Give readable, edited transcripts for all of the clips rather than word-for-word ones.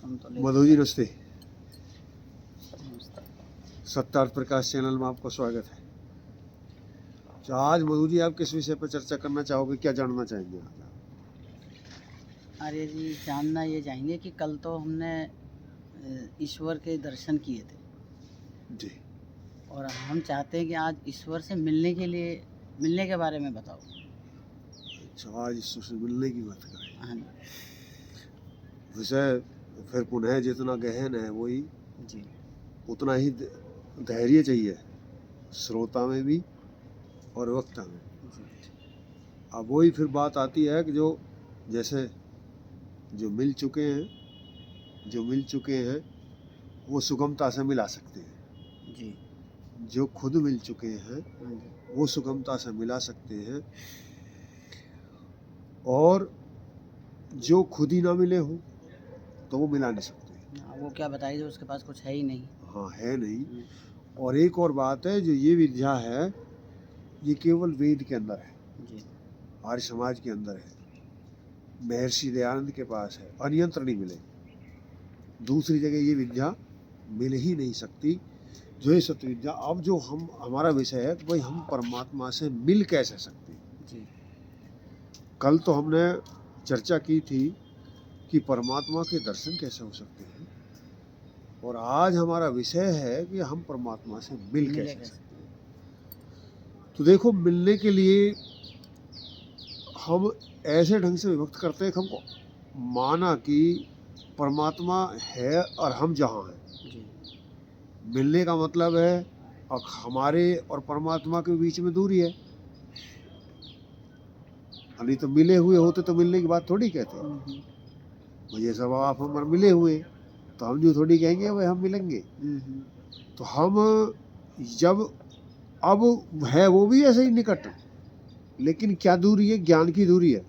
हम तो ले मधु जी नमस्ते। नमस्ते। सत्यार्थ प्रकाश चैनल में आपका स्वागत है। तो आज मधु जी आप किस विषय पर चर्चा करना चाहोगे, क्या जानना चाहेंगे आज आप? आर्य जी जानना ये चाहेंगे कि कल तो हमने ईश्वर के दर्शन किए थे जी। और हम चाहते हैं कि आज ईश्वर से मिलने के बारे में बताओ। अच्छा, आज ईश्वर से मिलने की बात करें। हाँ विषय फिर पुनः जितना गहन है वही जी उतना ही धैर्य चाहिए, श्रोता में भी और वक्ता में। जी अब वही फिर बात आती है कि जो जैसे जो मिल चुके हैं वो सुगमता से मिला सकते हैं, जी जो खुद मिल चुके हैं हाँ जी वो सुगमता से मिला सकते हैं, और जो खुद ही ना मिले हो तो वो मिला नहीं सकते। वो क्या बताइए, उसके पास कुछ है ही नहीं। हाँ, है नहीं। और एक और बात है, जो ये विद्या है ये केवल वेद के अंदर है, जी आर्य समाज के अंदर है, महर्षि दयानंद के पास है, अन्यत्र नहीं मिले। दूसरी जगह ये विद्या मिल ही नहीं सकती, जो ये सत्य विद्या। अब जो हमारा विषय है वही हम परमात्मा से मिल कैसे सकते हैं। जी कल तो हमने चर्चा की थी कि परमात्मा के दर्शन कैसे हो सकते हैं, और आज हमारा विषय है कि हम परमात्मा से मिल कैसे सकते हैं। तो देखो, मिलने के लिए हम ऐसे ढंग से विभक्त करते हैं कि हमको माना कि परमात्मा है और हम जहाँ हैं। जी मिलने का मतलब है और हमारे और परमात्मा के बीच में दूरी है, नहीं तो मिले हुए होते तो मिलने की बात थोड़ी कहते। मुझे सब आप हम मिले हुए तो हम जो थोड़ी कहेंगे भाई हम मिलेंगे। तो हम जब अब है वो भी ऐसे ही निकट, लेकिन क्या दूरी है, ज्ञान की दूरी है।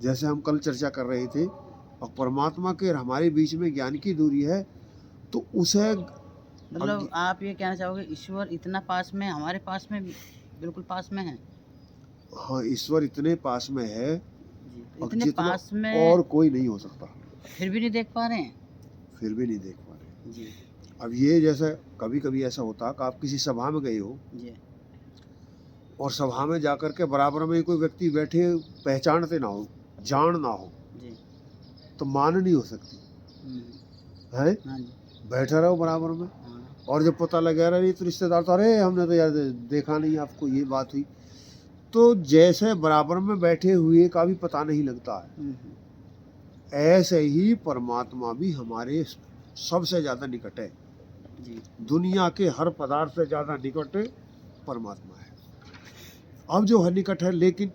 जैसे हम कल चर्चा कर रहे थे, और परमात्मा के और हमारे बीच में ज्ञान की दूरी है, तो उसे मतलब आप ये कहना चाहोगे ईश्वर इतना पास में, हमारे पास में, बिल्कुल पास में है। हाँ, ईश्वर इतने पास में है जी, तो इतने पास में और कोई नहीं हो सकता। फिर भी नहीं देख पा रहे हैं। फिर भी नहीं देख पा रहे जी। अब ये जैसे कभी कभी ऐसा होता कि आप किसी सभा में गए हो जी और सभा में जाकर के बराबर में कोई व्यक्ति बैठे पहचानते ना हो, जान ना हो, जी तो मान नहीं हो सकती है। हाँ जी बैठा रहो बराबर में, और जब पता लगे रही तो रिश्तेदार तो अरे हमने तो यार देखा नहीं आपको, ये बात हुई। तो जैसे बराबर में बैठे हुए का भी पता नहीं लगता है, ऐसे ही परमात्मा भी हमारे सबसे ज़्यादा निकट है। जी दुनिया के हर पदार्थ से ज़्यादा निकट परमात्मा है। अब जो है निकट है, लेकिन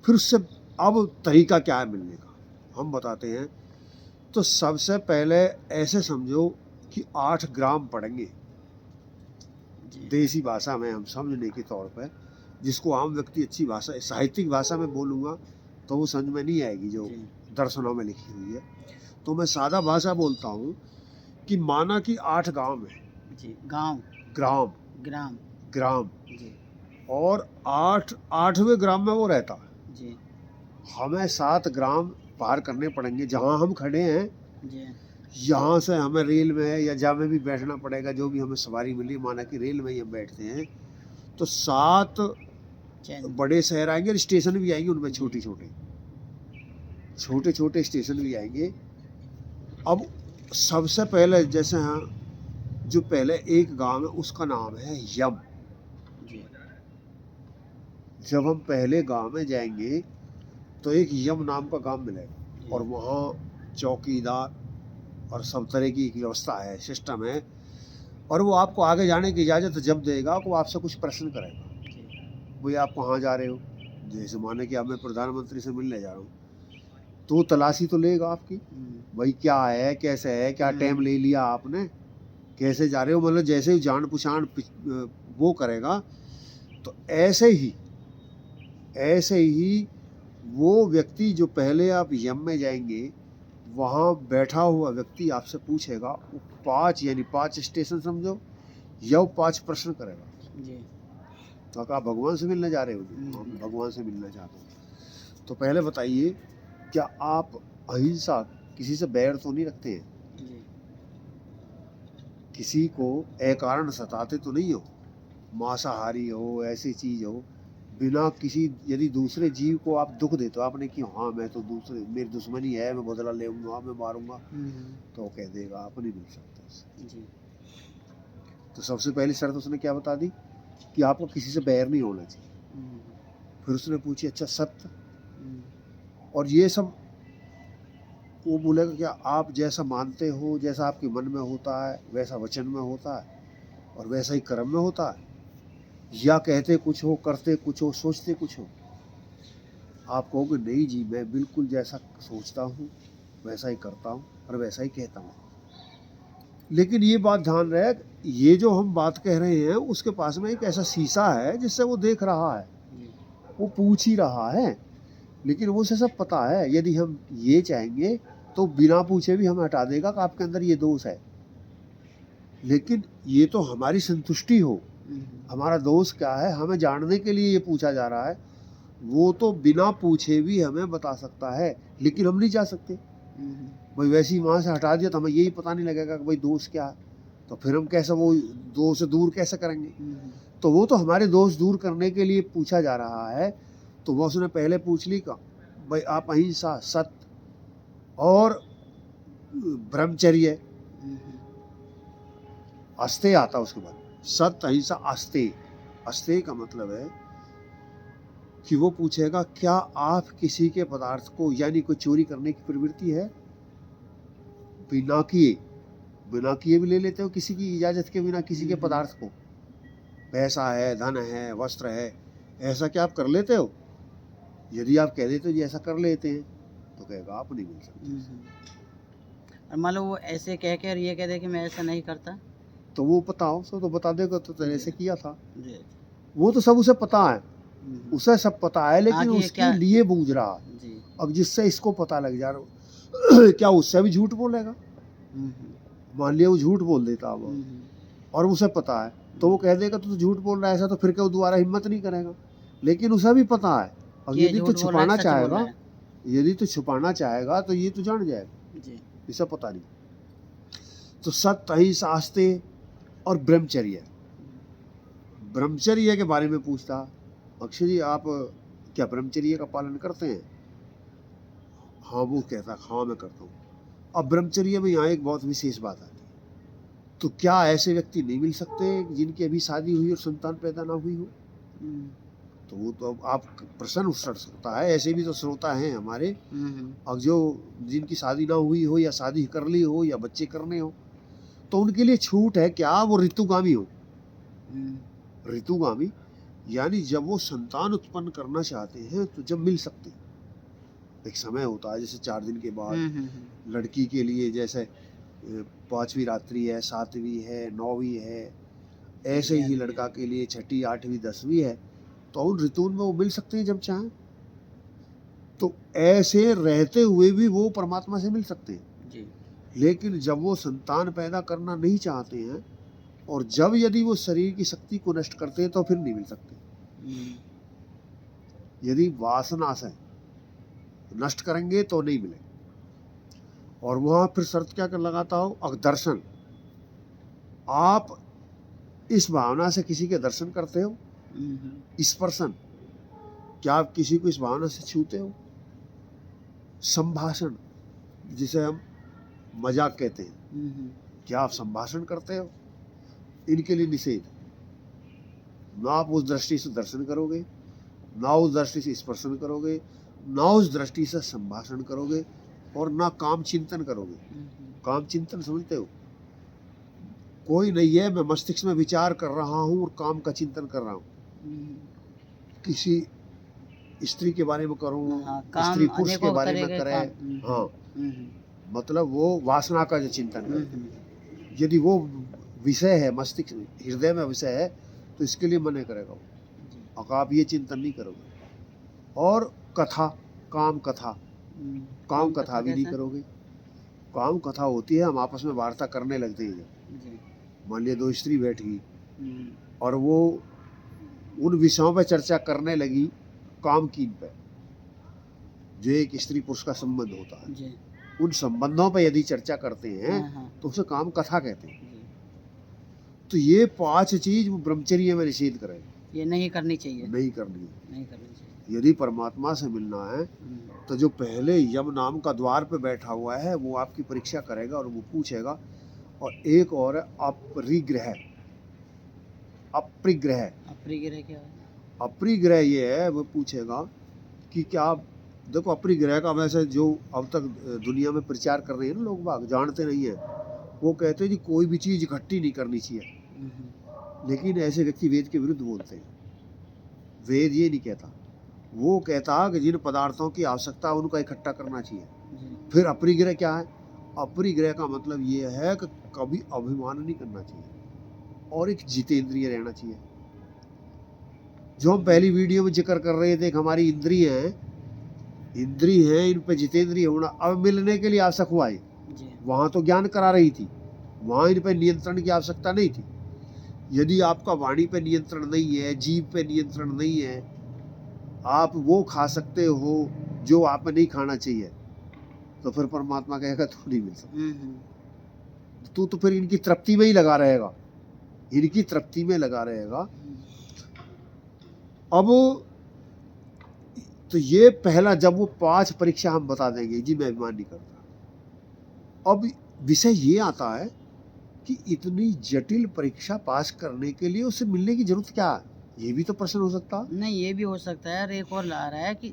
फिर उससे अब तरीका क्या है मिलने का, हम बताते हैं। तो सबसे पहले ऐसे समझो कि 8 ग्राम पढ़ेंगे, देसी भाषा में हम समझने के तौर पर, जिसको आम व्यक्ति अच्छी भाषा साहित्यिक भाषा में बोलूँगा तो वो समझ में नहीं आएगी जो दर्शनों में लिखी हुई है। तो मैं सादा भाषा बोलता हूँ कि माना कि 8 गांव है। जी गांव ग्राम ग्राम ग्राम जी, और 8वें ग्राम में वो रहता है जी। हमें 7 ग्राम पार करने पड़ेंगे। जहाँ हम खड़े हैं जी यहाँ से हमें रेल में या जहाँ में भी बैठना पड़ेगा, जो भी हमें सवारी मिली, माना कि रेल में ही हम बैठते हैं, तो 7 बड़े शहर आएंगे और स्टेशन भी आएंगे, उनमें छोटे छोटे स्टेशन भी आएंगे। अब सबसे पहले जैसे हाँ, जो पहले एक गांव है उसका नाम है यम। जब हम पहले गांव में जाएंगे तो एक यम नाम का गांव मिलेगा, और वहाँ चौकीदार और सब तरह की व्यवस्था है, सिस्टम है, और वो आपको आगे जाने की इजाज़त जब देगा वो आपसे कुछ प्रश्न करेगा। भैया आप कहाँ जा रहे हो, जैसे माने कि अब मैं प्रधानमंत्री से मिलने जा रहा हूँ, तो तलाशी तो लेगा आपकी, भाई क्या है, कैसे है, क्या टाइम ले लिया आपने, कैसे जा रहे हो, मतलब जैसे ही जान पहचान वो करेगा। तो ऐसे ही वो व्यक्ति जो पहले आप यम में जाएंगे, वहाँ बैठा हुआ व्यक्ति आपसे पूछेगा, वो 5 यानी 5 स्टेशन समझो, या 5 प्रश्न करेगा जी। तो आप भगवान से मिलने जा रहे हो? भगवान से मिलना चाहते हो, तो पहले बताइए क्या आप अहिंसा किसी से बैर तो नहीं रखते हैं, जी। किसी को अकारण सताते तो नहीं हो, मांसाहारी हो, ऐसी चीज हो, बिना किसी, यदि दूसरे जीव को आप दुख देते हो, आपने कि हाँ मैं तो दूसरे, मेरी दुश्मनी है, मैं बदला लेऊंगा, मैं मारूंगा, तो वो कह देगा आप नहीं मिल सकते उससे। जी। तो सबसे पहली शर्त उसने क्या बता दी कि आपको किसी से बैर नहीं होना चाहिए। फिर उसने पूछी अच्छा सत्य, और ये सब वो बोलेगा क्या आप जैसा मानते हो, जैसा आपके मन में होता है वैसा वचन में होता है और वैसा ही कर्म में होता है, या कहते कुछ हो, करते कुछ हो, सोचते कुछ हो। आप कहोगे नहीं जी, मैं बिल्कुल जैसा सोचता हूँ वैसा ही करता हूँ और वैसा ही कहता हूँ। लेकिन ये बात ध्यान रहे, ये जो हम बात कह रहे हैं उसके पास में एक ऐसा शीशा है जिससे वो देख रहा है, वो पूछ ही रहा है, लेकिन वो उसे सब पता है। यदि हम ये चाहेंगे तो बिना पूछे भी हमें हटा देगा कि आपके अंदर ये दोष है। लेकिन ये तो हमारी संतुष्टि हो, हमारा दोष क्या है हमें जानने के लिए ये पूछा जा रहा है। वो तो बिना पूछे भी हमें बता सकता है, लेकिन हम नहीं जा सकते। भाई वैसी वहाँ से हटा दिया तो हमें यही पता नहीं लगेगा कि भाई दोष क्या है, तो फिर हम कैसे वो दोष से दूर कैसे करेंगे। तो वो तो हमारे दोष दूर करने के लिए पूछा जा रहा है। तो वो उसने पहले पूछ ली का भाई आप अहिंसा, सत्य और ब्रह्मचर्य, अस्ते आता उसके बाद, सत्य, अहिंसा, अस्ते। अस्ते का मतलब है कि वो पूछेगा क्या आप किसी के पदार्थ को, यानी कोई चोरी करने की प्रवृत्ति है, बिना किए भी ले लेते हो किसी की इजाजत के बिना किसी के पदार्थ को, पैसा है, धन है, वस्त्र है, ऐसा क्या आप कर लेते हो? यदि आप कह देते हो जी ऐसा कर लेते हैं तो कहेगा आप नहीं मिल सकते। और मान लो वो ऐसे कह के और ये कह दे कि मैं ऐसा नहीं करता, तो वो पता हो तो बता देगा तो तेरे ऐसे किया था। जी। वो तो सब उसे पता है, उसे सब पता है, लेकिन आगे उसके क्या लिए बूझ रहा है। जी। अब जिससे इसको पता लग जा रहा क्या उससे भी झूठ बोलेगा? मान लिया वो झूठ बोल देता अब और उसे पता है तो वो कह देगा तू झूठ बोल रहा है ऐसा, तो फिर क्या वो दोबारा हिम्मत नहीं करेगा। लेकिन उसे भी पता है, अब कि यदि तो झूठ बोल रहा है, छुपाना सच बोल चाहेगा, रहा है। यदि तो छुपाना चाहेगा तो ये तो जान जाएगा, जी। इसे पता नहीं। तो सत्य, अहिंसा, आस्ते और ब्रह्मचर्य। ब्रह्मचर्य के बारे में पूछता, अक्षय जी आप क्या ब्रह्मचर्य का पालन करते हैं? हाँ, वो कहता हाँ मैं करता हूँ। अब ब्रह्मचर्य में यहाँ एक बहुत विशेष बात आती है, तो क्या ऐसे व्यक्ति नहीं मिल सकते जिनकी अभी शादी हुई और संतान पैदा ना हुई हो? तो वो तो अब आप प्रश्न उठ सकता है, ऐसे भी तो श्रोता हैं हमारे, अब जो जिनकी शादी ना हुई हो या शादी कर ली हो या बच्चे करने हो, तो उनके लिए छूट है क्या? वो ऋतुगामी हो। ऋतुगामी यानी जब वो संतान उत्पन्न करना चाहते हैं तो जब मिल सकते हैं। एक समय होता है जैसे 4 दिन के बाद, लड़की के लिए जैसे 5वीं रात्रि है, 7वीं है, 9वीं है, ऐसे ही लड़का के लिए 6ठी, 8वीं, 10वीं है। तो उन ऋतुओं में वो मिल सकते हैं जब चाहें। तो ऐसे रहते हुए भी वो परमात्मा से मिल सकते हैं जी। लेकिन जब वो संतान पैदा करना नहीं चाहते हैं और जब यदि वो शरीर की शक्ति को नष्ट करते हैं तो फिर नहीं मिल सकते। यदि वासना से नष्ट करेंगे तो नहीं मिले। और वहाँ फिर शर्त क्या कर लगाता हो? दर्शन। आप इस भावना से किसी के दर्शन करते हो? स्पर्शन, क्या आप किसी को इस भावना से छूते हो? संभाषण, जिसे हम मजाक कहते हैं, क्या आप संभाषण करते हो? इनके लिए निषेध। ना आप उस दृष्टि से दर्शन करोगे, ना उस दृष्टि से स्पर्शन करोगे, ना उस दृष्टि से संभाषण करोगे, और ना काम चिंतन करोगे। काम चिंतन समझते हो? कोई नहीं है, मैं मस्तिष्क में विचार कर रहा हूँ और काम का चिंतन कर रहा हूँ। किसी स्त्री के बारे में करूँ, स्त्री पुरुष के बारे में करे, हाँ, मतलब वो वासना का जो चिंतन करे। यदि वो विषय है, मस्तिष्क हृदय में विषय है, तो इसके लिए मना करेगा वो। अब आप ये चिंतन नहीं करोगे। और कथा, काम कथा, काम कथा भी नहीं करोगे। काम कथा होती है हम आपस में वार्ता करने लगते हैं। मान लिया 2 स्त्री बैठ गई और वो उन विषयों पर चर्चा करने लगी, काम कीन पे, जो एक स्त्री पुरुष का संबंध होता है। उन संबंधों पर यदि चर्चा करते हैं हाँ हाँ तो उसे काम कथा कहते हैं। जी, तो ये 5 चीज वो ब्रह्मचर्य में निषेध करे, ये नहीं करनी चाहिए, नहीं करनी है। नहीं करनी चाहिए। यदि परमात्मा से मिलना है तो जो पहले यम नाम का द्वार पे बैठा हुआ है वो आपकी परीक्षा करेगा और वो पूछेगा। और एक और है अपरिग्रह। अपरिग्रह अपरिग्रह क्या है? अपरिग्रह ये है, वो पूछेगा कि क्या आप देखो, अपरिग्रह का वैसे जो अब तक दुनिया में प्रचार कर रहे हैं ना लोग बाग, जानते नहीं है। वो कहते हैं कि कोई भी चीज़ इकट्ठी नहीं करनी चाहिए, लेकिन ऐसे व्यक्ति वेद के विरुद्ध बोलते हैं। वेद ये नहीं कहता, वो कहता कि जिन पदार्थों की आवश्यकता है उनका इकट्ठा करना चाहिए। जी, फिर अपरिग्रह क्या है? अपरिग्रह का मतलब ये है कि कभी अभिमान नहीं करना चाहिए और एक जितेंद्रिय रहना चाहिए। जो हम पहली वीडियो में जिक्र कर रहे थे कि हमारी इंद्रिय हैं, इन पे जितेंद्रिय होना अब मिलने के लिए आवश्यक हुआ है। जी, वहाँ तो ज्ञान करा रही थी, वहाँ इन पे नियंत्रण की आवश्यकता नहीं थी। यदि आपका वाणी पे नियंत्रण नहीं है, जीभ पे नियंत्रण नहीं है, आप वो खा सकते हो जो आप में नहीं खाना चाहिए, तो फिर परमात्मा कहेगा तू नहीं मिल सकता। तू तो फिर इनकी तृप्ति में ही लगा रहेगा, इनकी तृप्ति में लगा रहेगा। अब तो ये पहला, जब वो 5 परीक्षा हम बता देंगे, जी मैं अभिमान नहीं करता। अब विषय ये आता है कि इतनी जटिल परीक्षा पास करने के लिए उसे मिलने की जरूरत क्या है? ये भी तो प्रश्न हो सकता है। नहीं, ये भी हो सकता है। और एक और ला रहा है कि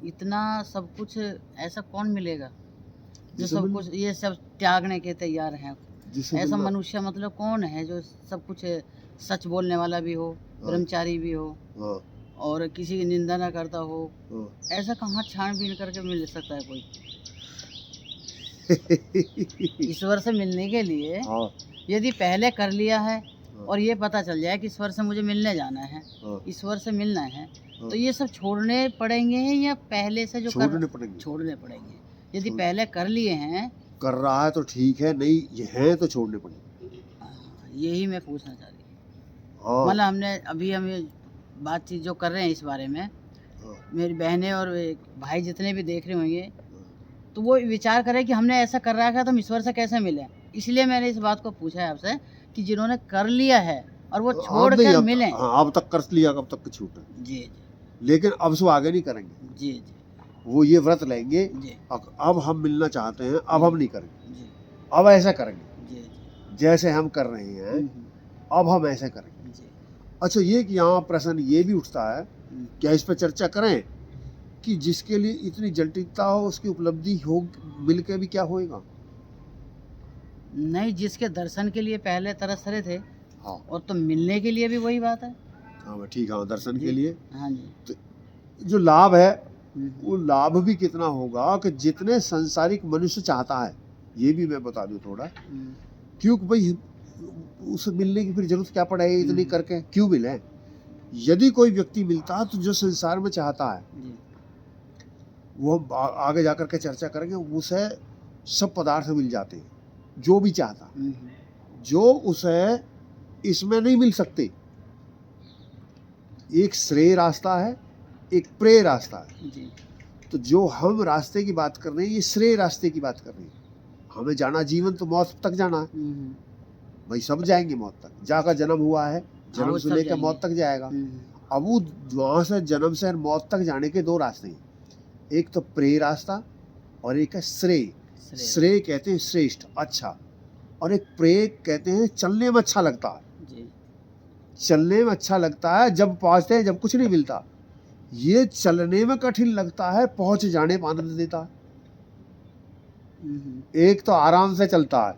इतना सब कुछ ऐसा कौन मिलेगा जो जिसे सब मिल- कुछ ये सब त्यागने के तैयार हैं? जिसे ऐसा मिलना- मनुष्य मतलब कौन है जो सब कुछ सच बोलने वाला भी हो, ब्रह्मचारी भी हो हाँ, और किसी की निंदा ना करता हो? हाँ। ऐसा कहाँ छानबीन करके मिल सकता है कोई? ईश्वर से मिलने के लिए हाँ, यदि पहले कर लिया है हाँ, और ये पता चल जाए कि ईश्वर से मुझे मिलने जाना है, हाँ, ईश्वर से मिलना है, हाँ। तो ये सब छोड़ने पड़ेंगे या पहले से जो छोड़ने पड़ेंगे। छोड़ने पड़ेंगे? यदि छोड़- पहले कर लिए हैं, कर रहा है तो ठीक है, नहीं ये है तो छोड़ने पड़ेंगे। यही मैं पूछना चाह रही हूँ। हाँ, मतलब हमने अभी हम ये बातचीत जो कर रहे हैं इस बारे में, हाँ, मेरी बहनें और भाई जितने भी देख रहे होंगे, तो वो विचार करें कि हमने ऐसा कर रखा है तो हम ईश्वर से कैसे मिले। इसलिए मैंने इस बात को पूछा है आपसे कि जिन्होंने कर लिया है और वो छोड़ अब नहीं, कर अब मिले। हाँ, अब तक कर लिया, कब तक छूटा, जी लेकिन अब से वो आगे नहीं करेंगे। जी जी वो ये व्रत लेंगे, जी अब हम मिलना चाहते हैं, अब हम नहीं करेंगे, जी अब ऐसा करेंगे जी जैसे हम कर रहे हैं, अब हम ऐसा करेंगे। जी अच्छा, ये कि यहाँ प्रश्न ये भी उठता है, क्या इस पर चर्चा करें कि जिसके लिए इतनी जटिलता हो उसकी उपलब्धि हो मिल के भी क्या होएगा? नहीं, जिसके दर्शन के लिए पहले तरस रहे थे, हाँ, और तो मिलने के लिए भी वही बात है। हाँ ठीक है, दर्शन जी। के लिए हाँ जी। जो लाभ है वो लाभ भी कितना होगा कि जितने सांसारिक मनुष्य चाहता है, ये भी मैं बता दूं थोड़ा, क्योंकि भाई उसे मिलने की फिर जरूरत क्या पड़ेगी, इतनी करके क्यों मिले? यदि कोई व्यक्ति मिलता है तो जो संसार में चाहता है, जी वो हम आगे जाकर के चर्चा करेंगे, उसे सब पदार्थ मिल जाते हैं जो भी चाहता, जो उसे इसमें नहीं मिल सकते। एक श्रेय रास्ता है, एक प्रेय रास्ता है। जी तो जो हम रास्ते की बात कर रहे हैं, ये श्रेय रास्ते की बात कर रहे हैं। हमें जाना जीवन तो मौत तक जाना है, भाई सब जाएंगे मौत तक, जाकर जन्म हुआ है, जन्म वो से सब लेकर मौत जाएंगे। तक जाएगा। अब वो वहाँ से जन्म से मौत तक जाने के 2 रास्ते हैं, एक तो प्रेय रास्ता और एक है श्रेय। श्रेय कहते हैं श्रेष्ठ, अच्छा, और एक प्रेय कहते हैं चलने में अच्छा लगता है। जी चलने में अच्छा लगता है जब पहुँचते हैं, जब कुछ नहीं मिलता। ये चलने में कठिन लगता है, पहुँच जाने में आनंद देता है। एक तो आराम से चलता है,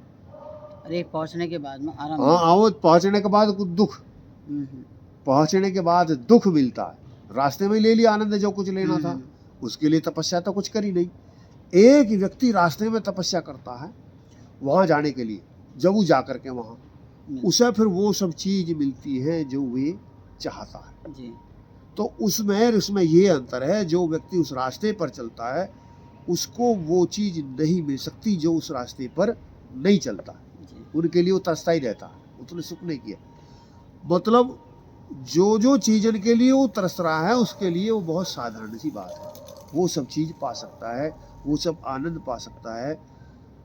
और एक पहुंचने के बाद में आराम। हाँ, आओ पहुँचने के बाद कुछ दुख, पहुँचने के बाद दुख मिलता है। रास्ते में ही ले लिया आनंद, जो कुछ लेना था, उसके लिए तपस्या तो कुछ करी नहीं। एक व्यक्ति रास्ते में तपस्या करता है वहाँ जाने के लिए, जब वो जा करके वहाँ उसे फिर वो सब चीज मिलती है जो वे चाहता है। जी तो उसमें ये अंतर है, जो व्यक्ति उस रास्ते पर चलता है उसको वो चीज नहीं मिल सकती जो उस रास्ते पर नहीं चलता। जी उनके लिए वो तरसता ही रहता है, उतने सुख नहीं किया। मतलब जो चीज इनके लिए वो तरस रहा है उसके लिए वो बहुत साधारण सी बात है। वो सब चीज़ पा सकता है, वो सब आनंद पा सकता है।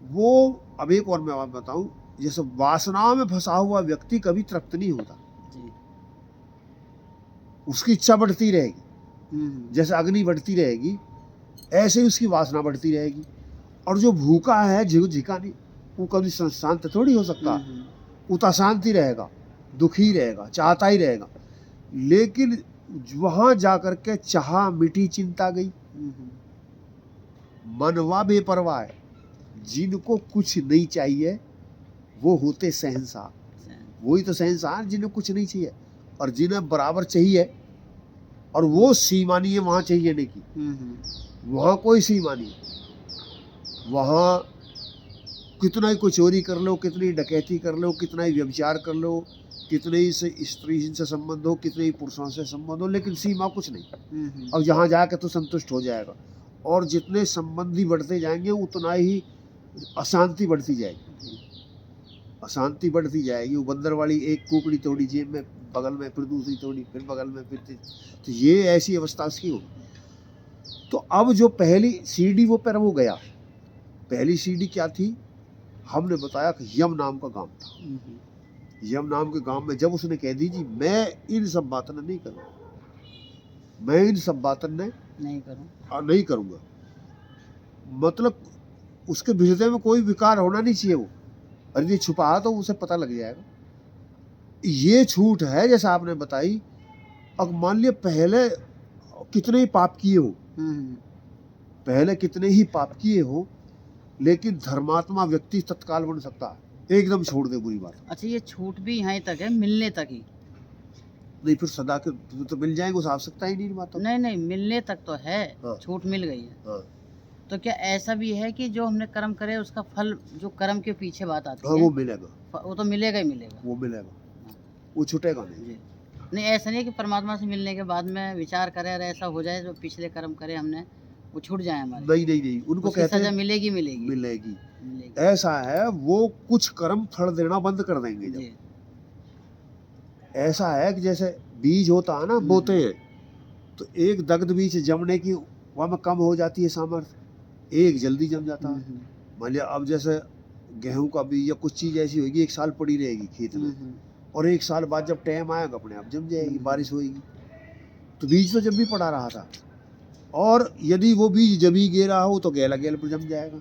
वो अब एक और मैं बात बताऊं, जैसे वासनाओं में फंसा हुआ व्यक्ति कभी तृप्त नहीं होता, जी। उसकी इच्छा बढ़ती रहेगी, हम्म। जैसे अग्नि बढ़ती रहेगी ऐसे ही उसकी वासना बढ़ती रहेगी। और जो भूखा है झिका नहीं, वो कभी शांत थोड़ी हो सकता, वो तो अशांति रहेगा, दुखी रहेगा, चाहता ही रहेगा। लेकिन वहां जाकर के चाह मिटी चिंता गई, मनवा बेपरवाह है। जिनको कुछ नहीं चाहिए वो होते शहंशाह, वही तो शहंशाह जिन्हें कुछ नहीं चाहिए। और जिन्हें बराबर चाहिए और वो सीमा नहीं है वहां चाहिए नहीं की, वहां कोई सीमा नहीं है। वहां कितना ही कोई चोरी कर लो, कितनी डकैती कर लो, कितना ही व्यभिचार कर लो, कितने ही से स्त्री से संबंध हो, कितने ही पुरुषों से संबंध हो, लेकिन सीमा कुछ नहीं। अब जहाँ जाकर तो संतुष्ट हो जाएगा। और जितने संबंधी बढ़ते जाएंगे उतना ही अशांति बढ़ती जाएगी, अशांति बढ़ती जाएगी। वो बंदर वाली एक कुकड़ी तोड़ी जेब में, बगल में फिर दूसरी तोड़ी, फिर बगल में, फिर तो ये ऐसी अवस्था उसकी होगी। तो अब जो पहली सीढ़ी वो पर वो गया, पहली सीढ़ी क्या थी, हमने बताया कि यम नाम का गांव था। यम नाम के गांव में जब उसने कह दी जी मैं इन सब बातों नहीं करूँगा, मैं इन सब बातों ने नहीं करूँगा, मतलब उसके हृदय में कोई विकार होना नहीं चाहिए। वो अरे ये छुपा तो उसे पता लग जाएगा। ये छूट है जैसा आपने बताई। अब मान लिया पहले कितने ही पाप किए हो, पहले कितने ही पाप किए हो, लेकिन धर्मात्मा व्यक्ति तत्काल बन सकता है, एकदम छोड़ दे बुरी बात। अच्छा, ये छूट भी यहाँ तक है, मिलने तक ही नहीं, फिर सदा के तो मिल जाएंगे, उस आवश्यकता ही नहीं बात। नहीं, मिलने तक तो है। हाँ। छूट मिल गई है। हाँ। तो क्या ऐसा भी है कि जो हमने कर्म करे उसका फल, जो कर्म के पीछे बात आती हाँ, है, वो मिलेगा, वो तो मिलेगा ही मिलेगा, वो मिलेगा, वो छूटेगा नहीं। नहीं, ऐसा नहीं है कि परमात्मा से मिलने के बाद में विचार करे और ऐसा हो जाए जो पिछले कर्म करे हमने वो छूट जाए हमारे। नहीं, उनको कहते हैं सजा मिलेगी। ऐसा है, वो कुछ कर्म फल देना बंद कर देंगे जब। ऐसा है कि जैसे बीज होता है ना, बोते हैं तो एक दग्ध बीज जमने की वहाँ में कम हो जाती है सामर्थ्य, एक जल्दी जम जाता है। मान लिया अब जैसे गेहूं का बीज या कुछ चीज़ ऐसी होगी, एक साल पड़ी रहेगी खेत में, और एक साल बाद जब टाइम आएगा अपने आप जम जाएगी, बारिश होगी। तो बीज तो जब भी पड़ा रहा था, और यदि वो बीज जमी गिरा हो तो गैला गैल पर जम जाएगा।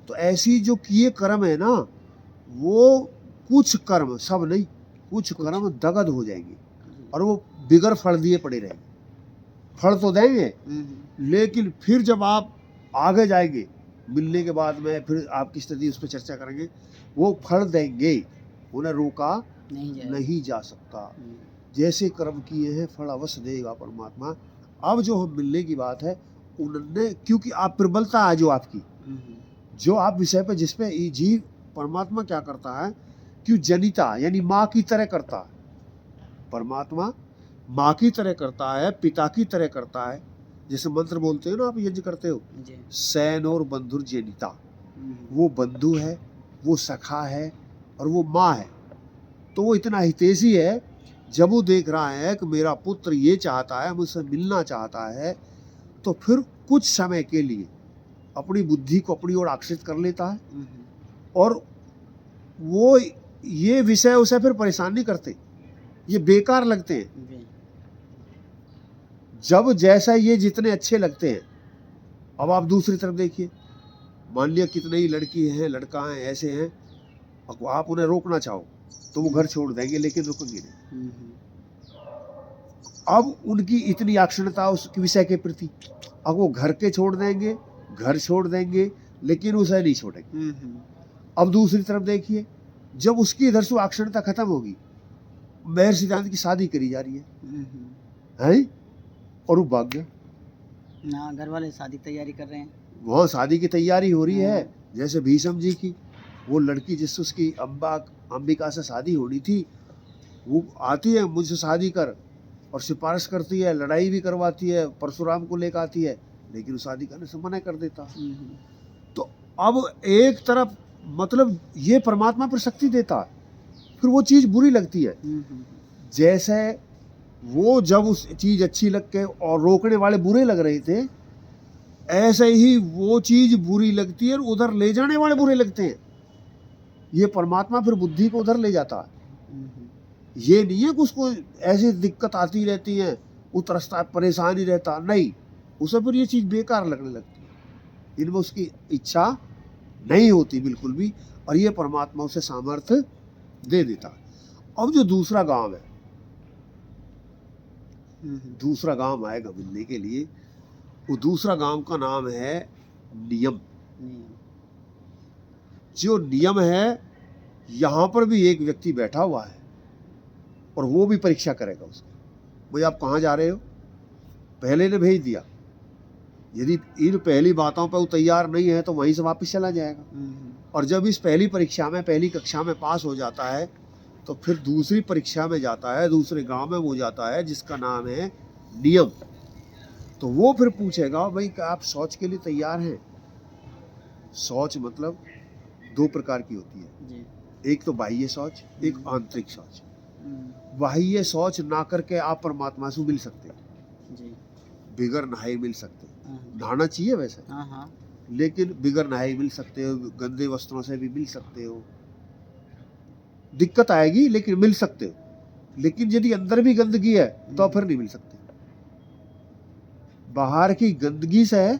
तो ऐसी जो किए कर्म है ना, वो कुछ कर्म, सब नहीं, कुछ कर्म दगद हो जाएंगे और वो बिगर फल दिए पड़े रहेंगे। फल तो देंगे, लेकिन फिर जब आप आगे जाएंगे मिलने के बाद में, फिर आपकी स्थिति उस पर चर्चा करेंगे, वो फल देंगे, उन्हें रोका नहीं जा सकता। जैसे कर्म किए हैं फल अवश्य देगा परमात्मा। अब जो हम मिलने की बात है, उन्होंने, क्योंकि आप प्रबलता है जो आपकी, जो आप विषय पे जिस पे जीव, परमात्मा क्या करता है कि जनिता यानी माँ की तरह करता है। परमात्मा माँ की तरह करता है, पिता की तरह करता है। जैसे मंत्र बोलते हो ना, आप यज्ञ करते हो, सैन और बंधुर जनिता, वो बंधु है, वो सखा है और वो माँ है। तो वो इतना हितैषी है, जब वो देख रहा है कि मेरा पुत्र ये चाहता है, मुझसे मिलना चाहता है, तो फिर कुछ समय के लिए अपनी बुद्धि को अपनी ओर आकर्षित कर लेता है, और वो ये विषय उसे फिर परेशान नहीं करते, ये बेकार लगते हैं। जब जैसा ये जितने अच्छे लगते हैं, अब आप दूसरी तरफ देखिए, मान लिया कितने ही लड़की हैं, लड़का हैं, ऐसे हैं, आप उन्हें रोकना चाहो तो वो घर छोड़ देंगे, लेकिन रुकेंगे नहीं। अब उनकी इतनी आक्षणता उस विषय के प्रति, अब वो घर के छोड़ देंगे, घर छोड़ देंगे, लेकिन उसे नहीं छोड़ेंगे। अब दूसरी तरफ देखिए, जब उसकी इधर से आक्षणता खत्म होगी, महर्षि सिद्धांत की शादी करी जा रही है, और वो भाग गया ना, घर वाले शादी की तैयारी कर रहे हैं, वहाँ शादी की तैयारी हो रही है। जैसे भीष्म जी की वो लड़की जिससे उसकी अंबिका से शादी होनी थी, वो आती है मुझसे शादी कर, और सिफारिश करती है, लड़ाई भी करवाती है, परशुराम को लेकर आती है, लेकिन शादी करने से मना कर देता। तो अब एक तरफ मतलब ये परमात्मा पर शक्ति देता, फिर वो चीज़ बुरी लगती है। जैसे वो जब उस चीज़ अच्छी लग के और रोकने वाले बुरे लग रहे थे, ऐसे ही वो चीज बुरी लगती है और उधर ले जाने वाले बुरे लगते हैं। ये परमात्मा फिर बुद्धि को उधर ले जाता है। ये नहीं है कि उसको ऐसी दिक्कत आती रहती है, उतरसता परेशान ही रहता, नहीं, उसे फिर ये चीज बेकार लगने लगती है, इनमें उसकी इच्छा नहीं होती बिल्कुल भी, और ये परमात्मा उसे सामर्थ्य दे देता। अब जो दूसरा गांव है, दूसरा गांव आएगा मिलने के लिए, वो दूसरा गांव का नाम है नियम। जो नियम है, यहां पर भी एक व्यक्ति बैठा हुआ है और वो भी परीक्षा करेगा उसकी, भाई आप कहाँ जा रहे हो, पहले ने भेज दिया, यदि इन पहली बातों पर वो तैयार नहीं है तो वहीं से वापस चला जाएगा। और जब इस पहली परीक्षा में, पहली कक्षा में पास हो जाता है तो फिर दूसरी परीक्षा में जाता है, दूसरे गांव में वो जाता है जिसका नाम है नियम। तो वो फिर पूछेगा, भाई क्या आप शौच के लिए तैयार हैं? शौच मतलब दो प्रकार की होती है जी। एक तो बाह्य शौच, एक आंतरिक शौच। बाह्य शौच ना करके आप परमात्मा से मिल सकते जी, बिगर नहाए मिल सकते। नहाना चाहिए वैसे, लेकिन बिगर नहाए मिल सकते हो, गंदे वस्त्रों से भी मिल सकते हो, दिक्कत आएगी लेकिन मिल सकते हो। लेकिन यदि अंदर भी गंदगी है तो फिर नहीं मिल सकते। बाहर की गंदगी से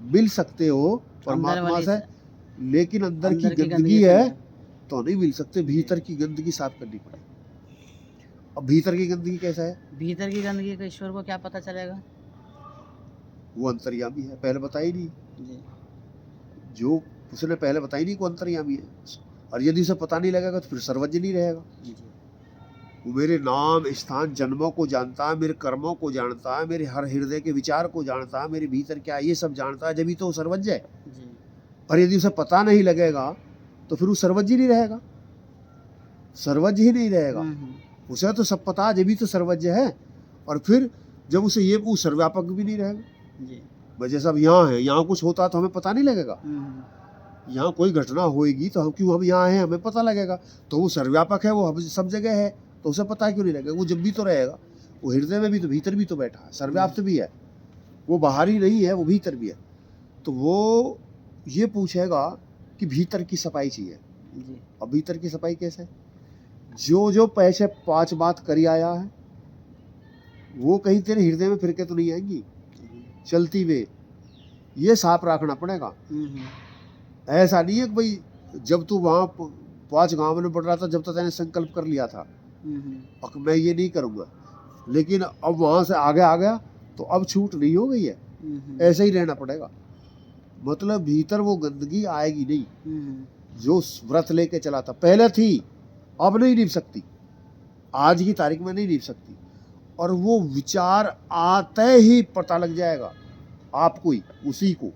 मिल सकते हो परमात्मा से, लेकिन अंदर की गंदगी है तो नहीं मिल सकते। भीतर की गंदगी साफ करनी पड़ेगी। अब भीतर की गंदगी कैसा है? भीतर की गंदगी का ईश्वर को क्या पता चलेगा? वो अंतर्यामी है, पहले बताई नहीं जी। जो उसने पहले बताई नहीं, को अंतर्यामी है। और यदि उसे पता नहीं लगेगा तो फिर सर्वज्ञ नहीं रहेगा। वो मेरे नाम, स्थान, जन्मों को जानता है, मेरे कर्मों को जानता है, मेरे हर हृदय के विचार को जानता है, मेरे भीतर क्या है ये सब जानता है, जब तो वो सर्वज्ञ है। और यदि उसे पता नहीं लगेगा तो फिर वो सर्वज्ञ नहीं रहेगा, सर्वज्ञ ही नहीं रहेगा। उसे तो सब पता, जब तो सर्वज्ञ है। और फिर जब उसे ये वो सर्वव्यापक भी नहीं रहेगा। जैसे अब यहाँ है, यहाँ कुछ होता तो हमें पता नहीं लगेगा, यहाँ कोई घटना होएगी तो हम क्यों, हम यहाँ हैं, हमें पता लगेगा। तो वो सर्वव्यापक है, वो सब जगह है, तो उसे पता क्यों नहीं लगेगा? वो जब भी तो रहेगा, वो हृदय में भी तो, भीतर भी तो बैठा है, सर्वव्याप्त भी है, वो बाहर ही नहीं है, वो भीतर भी है। तो वो ये पूछेगा कि भीतर की सफाई चाहिए। अब भीतर की सफाई कैसे? जो जो पैसे 5 बात करी आया है वो कहीं तेरे हृदय में फिर के तो नहीं आएंगी चलती वे, ये साफ रखना पड़ेगा। ऐसा नहीं है कि भाई जब तू वहाँ 5 गांव में बढ़ रहा था, जब तक मैंने संकल्प कर लिया था और मैं ये नहीं करूँगा, लेकिन अब वहाँ से आगे आ गया तो अब छूट नहीं हो गई है, ऐसे ही रहना पड़ेगा। मतलब भीतर वो गंदगी आएगी नहीं। जो व्रत लेके चला था, पहले थी, अब नहीं निभ सकती, आज की तारीख में नहीं निभ सकती। और वो विचार आते ही पता लग जाएगा आपको ही, उसी को।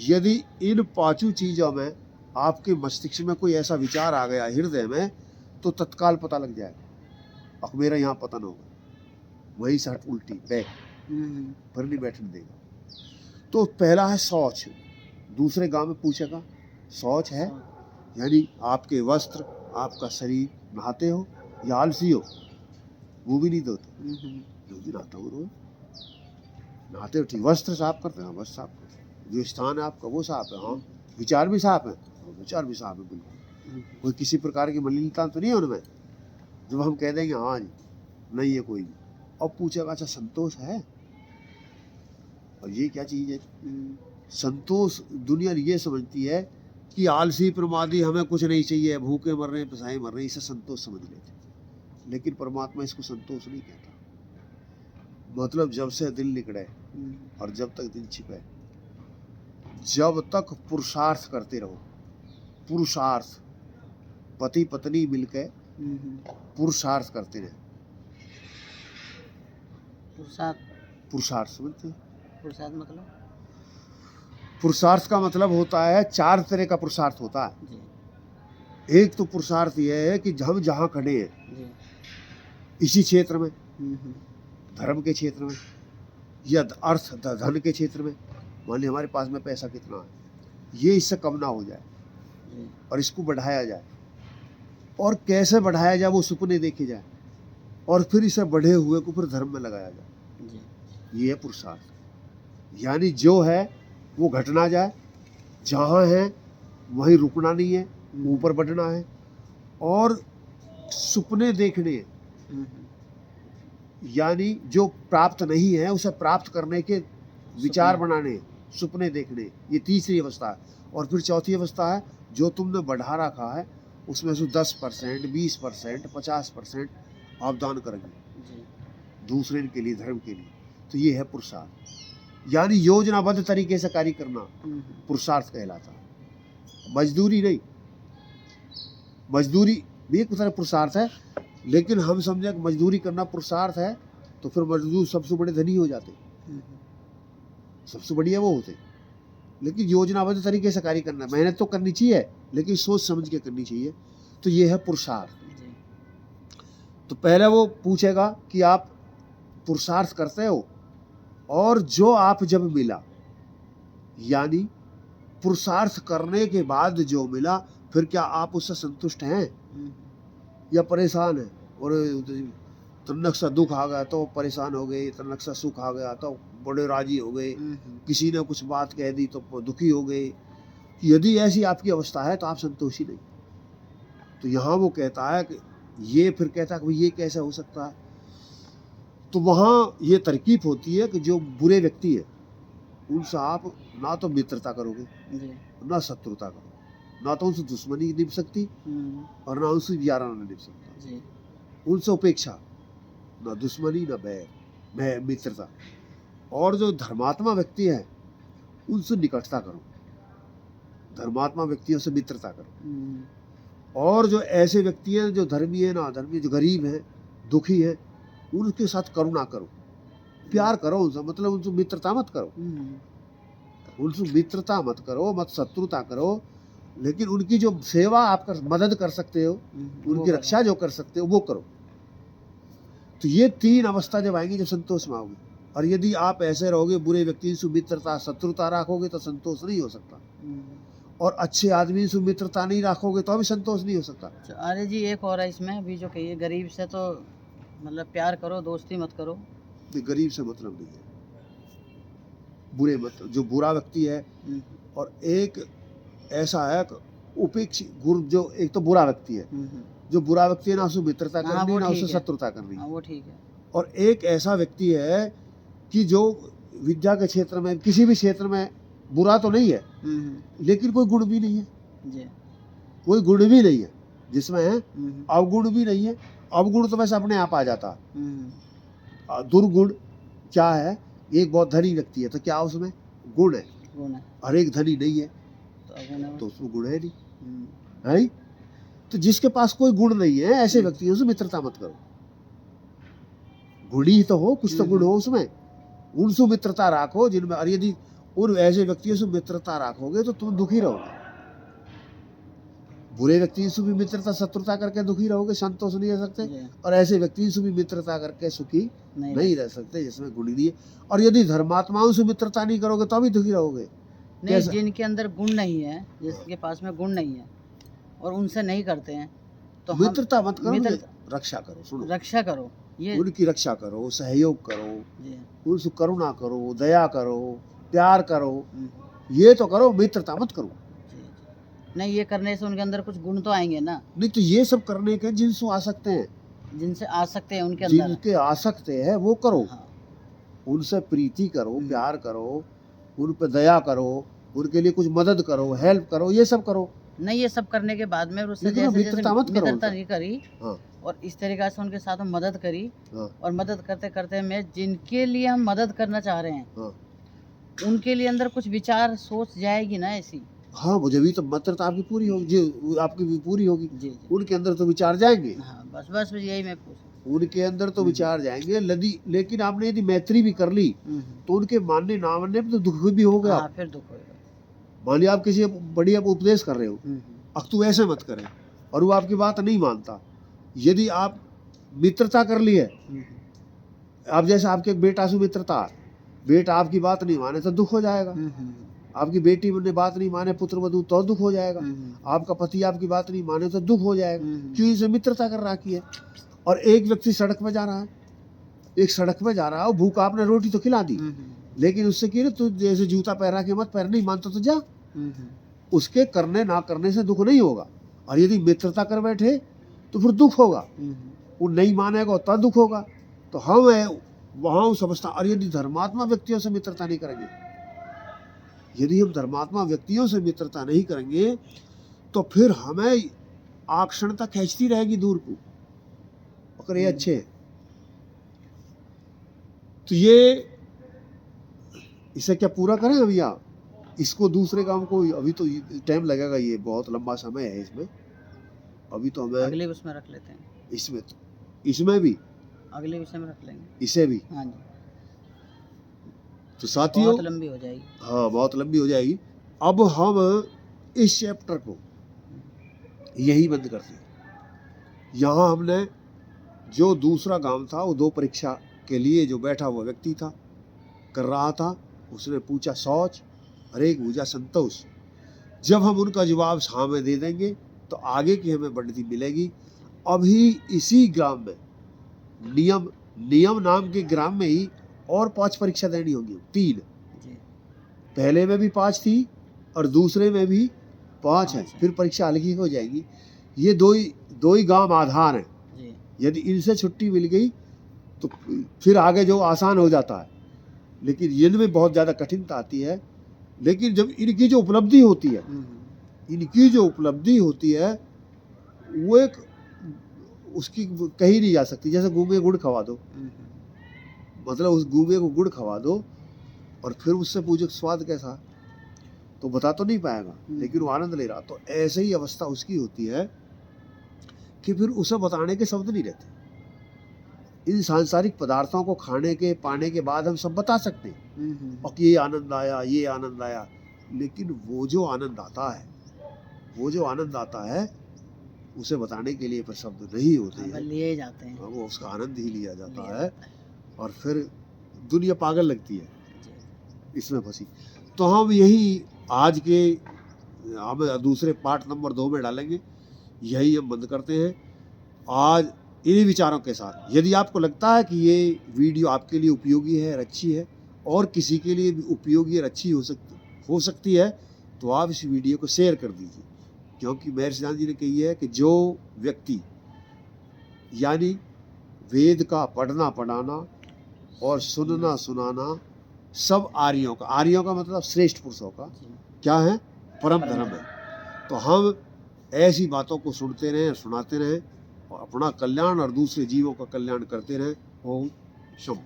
यदि इन 5 चीजों में आपके मस्तिष्क में कोई ऐसा विचार आ गया हृदय में, तो तत्काल पता लग जाएगा, अब मेरा यहाँ पतन होगा, वही से हट उल्टी बैठ, फिर नहीं बैठने देगा। तो पहला है शौच। दूसरे गांव में पूछेगा शौच है, यानी आपके वस्त्र, आपका शरीर, नहाते हो या आलसी हो? वो भी नहीं धोते, जो भी नहाता हूँ रोज, नहाते हो ठीक, वस्त्र साफ करते हैं, वस्त्र साफ करते हैं, जो स्थान है आपका वो साफ है, हाँ, विचार भी साफ है, विचार भी साफ है बिल्कुल, कोई किसी प्रकार की मलिनता तो नहीं है उनमें, जब हम कह देंगे हाँ जी नहीं है कोई भी। अब पूछेगा अच्छा संतोष है, और ये क्या चीज़ है? संतोष दुनिया ये समझती है कि आलसी प्रमादी, हमें कुछ नहीं चाहिए, भूखे मर रहे हैं, पिसाए मर रहे हैं, इसे संतोष समझ लेते। लेकिन परमात्मा इसको संतोष नहीं कहता। मतलब जब से दिल निकले और जब तक दिल छिपे, जब तक पुरुषार्थ करते रहो, पुरुषार्थ, पति पत्नी मिलकर पुरुषार्थ करते रहे। पुरुषार्थ समझते हैं? पुरुषार्थ मतलब, पुरुषार्थ का मतलब होता है 4 तरह का पुरुषार्थ होता है। एक तो पुरुषार्थ यह है कि हम जहाँ खड़े हैं इसी क्षेत्र में, धर्म के क्षेत्र में या अर्थ धन के क्षेत्र में, मान ली हमारे पास में पैसा कितना है, ये इससे कम ना हो जाए और इसको बढ़ाया जाए, और कैसे बढ़ाया जाए वो सपने देखे जाए, और फिर इसे बढ़े हुए को फिर धर्म में लगाया जाए, ये है पुरुषार्थ। यानी जो है वो घट ना जाए, जहाँ है वहीं रुकना नहीं है, ऊपर बढ़ना है। और सपने देखने हैं, यानी जो प्राप्त नहीं है उसे प्राप्त करने के विचार बनाने, सपने देखने, ये तीसरी अवस्था है। और फिर चौथी अवस्था है जो तुमने बढ़ा रखा है उसमें से 10%, 20%, 50% आप दान करेंगे दूसरे के लिए, धर्म के लिए। तो ये है पुरुषार्थ, यानी योजनाबद्ध तरीके से कार्य करना पुरुषार्थ कहलाता है। मजदूरी नहीं, मजदूरी भी एक तरह पुरुषार्थ है, लेकिन हम समझे कि मजदूरी करना पुरुषार्थ है तो फिर मजदूर सबसे बड़े धनी हो जाते, सबसे बढ़िया वो होते। लेकिन योजनाबद्ध तरीके से कार्य करना, मेहनत तो करनी चाहिए लेकिन सोच समझ के करनी चाहिए। तो ये है पुरुषार्थ। तो पहले वो पूछेगा कि आप पुरुषार्थ करते हो, और जो आप जब मिला, यानी पुरुषार्थ करने के बाद जो मिला, फिर क्या आप उससे संतुष्ट हैं या परेशान हैं? और तन्नक सा दुख आ गया तो परेशान हो गए, तन्नक सा सुख आ गया तो बड़े राजी हो गए, किसी ने कुछ बात कह दी तो दुखी हो गए। यदि ऐसी आपकी अवस्था है तो आप संतोषी नहीं। तो यहाँ वो कहता है कि ये, फिर कहता है कि ये कैसे हो सकता है? तो वहाँ ये तरकीब होती है कि जो बुरे व्यक्ति है उनसे आप ना तो मित्रता करोगे ना शत्रुता करोगे, ना तो उनसे दुश्मनी निभ सकती और ना उनसे याराना निभ सकता। उनसे उपेक्षा, ना दुश्मनी ना बैर, मित्रता। और जो धर्मात्मा व्यक्ति है उनसे निकटता करो, धर्मात्मा व्यक्तियों से मित्रता करो। और जो ऐसे व्यक्ति हैं जो धर्मी है ना अधर्मी, जो गरीब है दुखी है, उनके साथ करुणा करो, प्यार करो उनसे, मतलब उनसे मित्रता मत करो, उनसे मित्रता मत करो, मत शत्रुता करो, लेकिन उनकी जो सेवा आप मदद कर सकते हो, उनकी रक्षा जो कर सकते हो वो करो। तो ये तीन अवस्था जब आएंगी जब संतोष में आओगे। और यदि आप ऐसे रहोगे, बुरे व्यक्ति से मित्रता शत्रुता रखोगे तो संतोष नहीं हो सकता, और अच्छे आदमी से मित्रता नहीं रखोगे तो भी संतोष नहीं हो सकता। अरे जी एक और है इसमें अभी जो कहिए, गरीब से तो मतलब प्यार करो, दोस्ती मत करो। गरीब से मतलब नहीं है, बुरे मत, जो बुरा व्यक्ति है। और एक ऐसा है उपेक्षित गुरु, जो एक तो बुरा व्यक्ति है, जो बुरा व्यक्ति है ना उससे मित्रता करनी ना उससे शत्रुता करनी, वो ठीक है। और एक ऐसा व्यक्ति है कि जो विद्या के क्षेत्र में, किसी भी क्षेत्र में बुरा तो नहीं है लेकिन कोई गुण भी नहीं है जी, कोई गुण भी नहीं है जिसमें है, अवगुण भी नहीं है। अवगुण तो वैसे अपने आप आ जाता। दुर्गुण क्या है? एक बहुत धनी व्यक्ति है तो क्या उसमें गुण है? और एक धनी नहीं है तो उसमें गुण है नहीं, है? तो जिसके पास कोई गुण नहीं है ऐसे व्यक्तियों से मित्रता मत करो। गुणी तो हो, कुछ तो गुण हो उसमें, उनसे मित्रता रखो जिनमें। और यदि उन ऐसे व्यक्तियों से मित्रता रखोगे तो तुम दुखी रहोगे। बुरे व्यक्ति से भी मित्रता शत्रुता करके दुखी रहोगे, संतोष नहीं रह सकते। और ऐसे व्यक्ति से भी मित्रता करके सुखी नहीं रह सकते जिसमें गुण नहीं है। और यदि धर्मात्माओं से मित्रता नहीं करोगे तो भी दुखी रहोगे। नहीं, जिनके अंदर गुण नहीं है, जिसके पास में गुण नहीं है और उनसे नहीं करते हैं तो मित्रता मत करो, रक्षा करो। सुनो, रक्षा करो, ये उनकी रक्षा करो, सहयोग करो, उनसे करुणा करो, दया करो, प्यार करो, ये तो करो, मित्रता मत करो। नहीं, ये करने से उनके अंदर कुछ गुण तो आएंगे ना। नहीं तो ये सब करने के जिनसे आ सकते हैं, जिनसे आ सकते हैं उनके अंदर, जिनके आ सकते हैं वो करो। हाँ। उनसे प्रीति करो, प्यार करो, उन पर दया करो, उनके लिए कुछ मदद करो, हेल्प करो, ये सब करो। नहीं, ये सब करने के बाद में उससे मित्रता मत करो, मित्रता नहीं करी। हाँ। और इस तरीके से उनके साथ मदद करी। हाँ। और मदद करते करते में जिनके लिए हम मदद करना चाह रहे हैं, हाँ। उनके लिए अंदर कुछ विचार सोच जाएगी ना ऐसी। हाँ, मुझे भी तो मित्रता आपकी पूरी होगी, जी आपकी भी पूरी होगी जी। उनके अंदर तो विचार जाएंगे। हाँ, बस यही मैं पूछ, उनके अंदर तो विचार जाएंगे। लेकिन आपने यदि मैत्री भी कर ली तो उनके मानने ना मानने में तो दुख भी होगा। हाँ, फिर दुख होगा। मान लिया आप किसी बढ़िया उपदेश कर रहे हो, अब तू ऐसे मत करे, और वो आपकी बात नहीं मानता। यदि आप मित्रता कर ली है, आप जैसे आपके बेटा से मित्रता, बेटा आपकी बात नहीं माने तो दुख हो जाएगा। आपकी बेटी ने बात नहीं माने पुत्र वधू तो दुख हो जाएगा। आपका पति आपकी बात नहीं माने तो दुख हो जाएगा। क्यों? इनसे मित्रता कर रखी है। और एक व्यक्ति सड़क पे जा रहा है, एक सड़क पे जा रहा है, भूखा, आपने रोटी तो खिला दी लेकिन उससे क्या तू जैसे जूता पहना के मत, पहन नहीं मानता तो जा, उसके करने ना करने से दुख नहीं होगा। और यदि मित्रता कर बैठे तो फिर दुख होगा, वो नहीं मानेगा तब दुख होगा। तो हम वहाँ उस अवस्था, और यदि धर्मात्मा व्यक्तियों से मित्रता नहीं करेंगे, यदि हम धर्मात्मा व्यक्तियों से मित्रता नहीं करेंगे तो फिर हमें आकर्षणता खींचती रहेगी दूर को, अगर ये अच्छे हैं। तो ये इसे क्या पूरा करें अभी, या इसको दूसरे काम को, अभी तो टाइम लगेगा, ये बहुत लंबा समय है इसमें, अभी तो हमें अगले उसमें रख लेते हैं, इसमें भी अगले विषय में रख लेंगे, इसे भी। हाँ जी, तो साथियों बहुत लंबी हो जाएगी, हाँ बहुत लंबी हो जाएगी। अब हम इस चैप्टर को यही बंद करते हैं। यहाँ हमने जो दूसरा गांव था, वो 2 परीक्षा के लिए जो बैठा हुआ व्यक्ति था, कर रहा था, उसने पूछा शौच और एक पूछा संतोष। जब हम उनका जवाब हाँ में दे देंगे तो आगे की हमें बढ़ती मिलेगी। अभी इसी ग्राम में नियम नाम के ग्राम में ही और 5 परीक्षा देनी होगी, 3, पहले में भी 5 थी और दूसरे में भी 5 है, फिर परीक्षा अलग ही हो जाएगी। ये दो ही गांव आधार हैं, यदि इनसे छुट्टी मिल गई तो फिर आगे जो आसान हो जाता है, लेकिन इनमें बहुत ज़्यादा कठिनता आती है। लेकिन जब इनकी जो उपलब्धि होती है वो एक उसकी कही नहीं जा सकती। जैसे गूंगे गुड़ खवा दो, मतलब उस गूंगे को गुड़ खवा दो और फिर उससे पूछो स्वाद कैसा, तो बता तो नहीं पाएगा, लेकिन वो आनंद ले रहा। तो ऐसे ही अवस्था उसकी होती है कि फिर उसे बताने के शब्द नहीं रहते। इन सांसारिक पदार्थों को खाने के पाने के बाद हम सब बता सकते हैं और कि ये आनंद आया, लेकिन वो जो आनंद आता है उसे बताने के लिए पर शब्द नहीं होते हैं, लिए जाते हैं, वो उसका आनंद ही लिया जाता है और फिर दुनिया पागल लगती है इसमें फंसी। तो हम यही आज के हम दूसरे पार्ट नंबर 2 में डालेंगे, यही हम बंद करते हैं आज इन्हीं विचारों के साथ। यदि आपको लगता है कि ये वीडियो आपके लिए उपयोगी है और अच्छी है और किसी के लिए भी उपयोगी और अच्छी हो सकती है, तो आप इस वीडियो को शेयर कर दीजिए, क्योंकि महर्षि सिद्धांत जी ने कही है कि जो व्यक्ति यानी वेद का पढ़ना पढ़ाना और सुनना सुनाना सब आर्यों का मतलब श्रेष्ठ पुरुषों का क्या है, परम धर्म है। तो हम ऐसी बातों को सुनते रहें, सुनाते रहें और अपना कल्याण और दूसरे जीवों का कल्याण करते रहें। ओम शम।